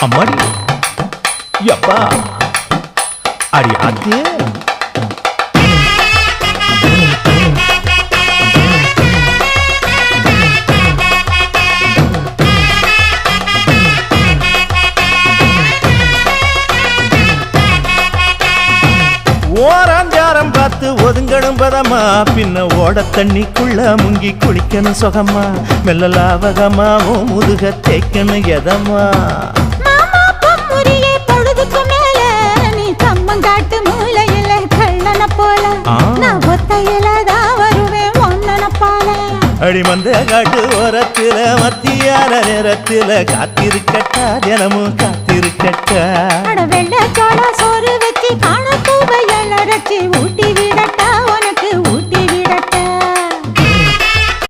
அம்மாடி எப்பா அடி ஆத்தே ஓராஞ்சாரம் பார்த்து ஒதுங்கணும் பதமா பின்ன ஓட தண்ணிக்குள்ள முங்கி குளிக்கணும் சுகமா மெல்ல லாவகமாவும் முதுக தேய்க்கணும் எதமா பொழுதுக்கு மேல நீ கம்மங்காட்டு மூலையில கள்ளன போல நான் ஒத்தையிலதான் வருவேன் ஒன்னன போல அடிமந்த காட்டு ஓரத்துல மத்தியான நேரத்துல காத்திருக்கட்டா தினமும் காத்திருக்கட்டா வெள்ள சோள சோறு வச்சு காண பூவையல் அரைச்சி